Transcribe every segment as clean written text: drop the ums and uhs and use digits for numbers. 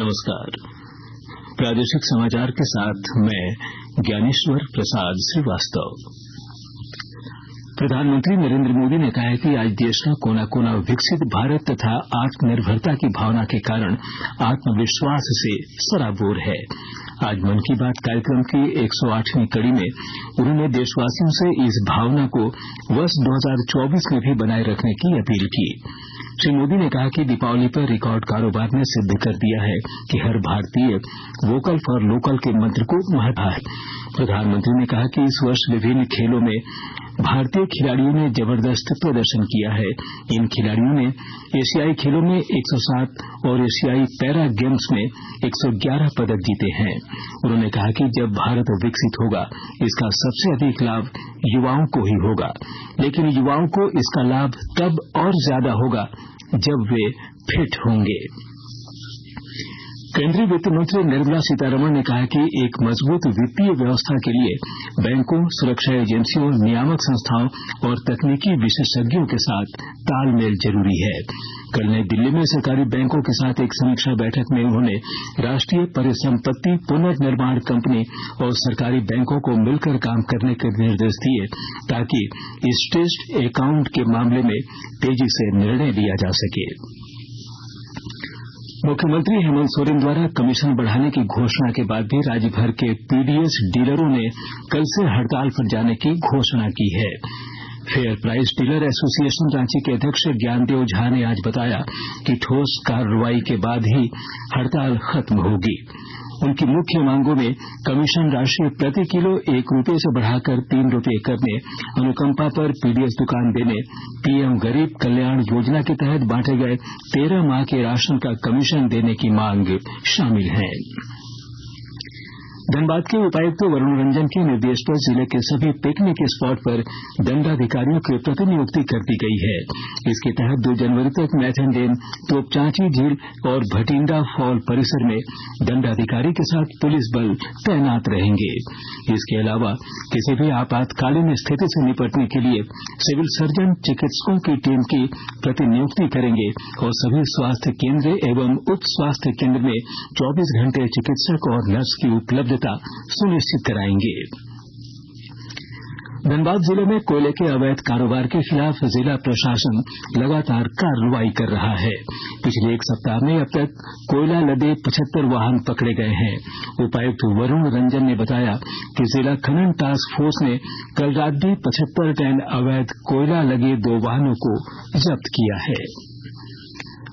नमस्कार। प्रादेशिक समाचार के साथ मैं ज्ञानेश्वर प्रसाद श्रीवास्तव। प्रधानमंत्री नरेंद्र मोदी ने कहा है कि आज देश का कोना कोना विकसित भारत तथा आत्मनिर्भरता की भावना के कारण आत्मविश्वास से सराबोर है। आज मन की बात कार्यक्रम की 108वीं कड़ी में उन्होंने देशवासियों से इस भावना को वर्ष 2024 में भी बनाए रखने की अपील की। श्री मोदी ने कहा कि दीपावली पर रिकॉर्ड कारोबार ने सिद्ध कर दिया है कि हर भारतीय वोकल फॉर लोकल के मंत्र को महत्व है। प्रधानमंत्री ने कहा कि इस वर्ष विभिन्न खेलों में भारतीय खिलाड़ियों ने जबरदस्त प्रदर्शन किया है। इन खिलाड़ियों ने एशियाई खेलों में 107 और एशियाई पैरा गेम्स में 111 पदक जीते हैं। उन्होंने कहा कि जब भारत विकसित होगा, इसका सबसे अधिक लाभ युवाओं को ही होगा, लेकिन युवाओं को इसका लाभ तब और ज्यादा होगा जब वे फिट होंगे। केंद्रीय वित्त मंत्री निर्मला सीतारमण ने कहा कि एक मजबूत वित्तीय व्यवस्था के लिए बैंकों, सुरक्षा एजेंसियों, नियामक संस्थाओं और तकनीकी विशेषज्ञों के साथ तालमेल जरूरी है। कल नई दिल्ली में सरकारी बैंकों के साथ एक समीक्षा बैठक में उन्होंने राष्ट्रीय परिसंपत्ति पुनर्निर्माण कंपनी और सरकारी बैंकों को मिलकर काम करने के निर्देश दिए ताकि स्ट्रेस्ड अकाउंट के मामले में तेजी से निर्णय लिया जा सके। मुख्यमंत्री हेमंत सोरेन द्वारा कमीशन बढ़ाने की घोषणा के बाद भी राज्य भर के पीडीएस डीलरों ने कल से हड़ताल पर जाने की घोषणा की है। Fair price dealer association Ranchi के अध्यक्ष ज्ञानदेव झा ने आज बताया कि ठोस कार्रवाई के बाद ही हड़ताल खत्म होगी। उनकी मुख्य मांगों में कमीशन राशि प्रति किलो 1 रुपये से बढ़ाकर 3 रुपये करने, अनुकंपा पर पीडीएस दुकान देने, पीएम गरीब कल्याण योजना के तहत बांटे गए 13 माह के राशन का कमीशन देने की मांग शामिल है। धनबाद के उपायुक्त वरुण रंजन के निर्देश पर जिले के सभी पिकनिक स्पॉट पर दंडाधिकारियों की प्रतिनियुक्ति कर दी गई है। इसके तहत 2 जनवरी तक मैथन डेम, तोपचांची झील और भटिंडा फॉल परिसर में दंडाधिकारी के साथ पुलिस बल तैनात रहेंगे। इसके अलावा किसी भी आपातकालीन स्थिति से निपटने के लिए सिविल सर्जन चिकित्सकों की टीम की प्रतिनियुक्ति करेंगे और सभी स्वास्थ्य केंद्र एवं उप स्वास्थ्य केंद्र में 24 घंटे चिकित्सक और नर्स की उपलब्धता सुनिश्चित कराएंगे। धनबाद जिले में कोयले के अवैध कारोबार के खिलाफ जिला प्रशासन लगातार कार्रवाई कर रहा है। पिछले 1 सप्ताह में अब तक कोयला लदे 75 वाहन पकड़े गए हैं। उपायुक्त वरुण रंजन ने बताया कि जिला खनन टास्क फोर्स ने कल रात भी 75 टन अवैध कोयला लगे 2 वाहनों को जब्त किया है।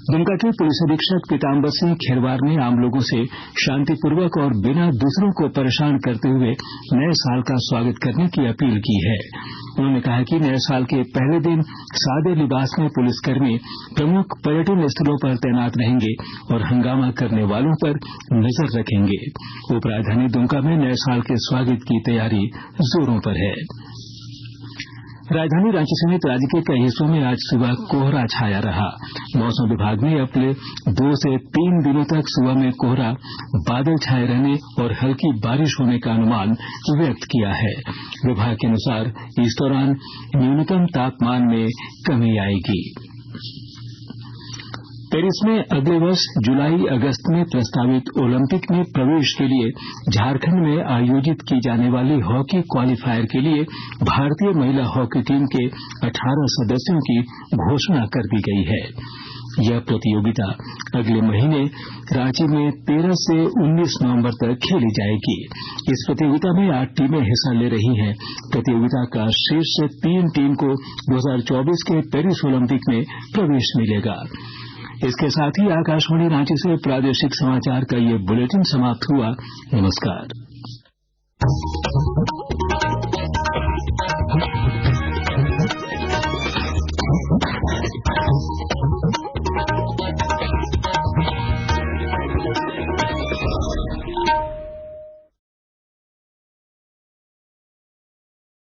दुमका के पुलिस अधीक्षक पीताम्बर सिंह खेरवार ने आम लोगों से शांतिपूर्वक और बिना दूसरों को परेशान करते हुए नए साल का स्वागत करने की अपील की है। उन्होंने कहा कि नए साल के पहले दिन सादे लिबास में पुलिसकर्मी प्रमुख पर्यटन स्थलों पर तैनात रहेंगे और हंगामा करने वालों पर नजर रखेंगे। उपराजधानी दुमका में नए साल के स्वागत की तैयारी जोरों पर है। राजधानी रांची समेत राज्य के कई हिस्सों में आज सुबह कोहरा छाया रहा। मौसम विभाग ने अगले 2 से 3 दिनों तक सुबह में कोहरा, बादल छाए रहने और हल्की बारिश होने का अनुमान व्यक्त किया है। विभाग के अनुसार इस दौरान न्यूनतम तापमान में कमी आएगी। पेरिस में अगले वर्ष जुलाई अगस्त में प्रस्तावित ओलंपिक में प्रवेश के लिए झारखंड में आयोजित की जाने वाली हॉकी क्वालीफायर के लिए भारतीय महिला हॉकी टीम के 18 सदस्यों की घोषणा कर दी गई है। यह प्रतियोगिता अगले महीने रांची में 13 से 19 नवंबर तक खेली जाएगी। इस प्रतियोगिता में 8 टीमें हिस्सा ले रही हैं। प्रतियोगिता का शीर्ष 3 टीम को 2024 के पेरिस ओलंपिक में प्रवेश मिलेगा। इसके साथ ही आकाशवाणी रांची से प्रादेशिक समाचार का ये बुलेटिन समाप्त हुआ। नमस्कार।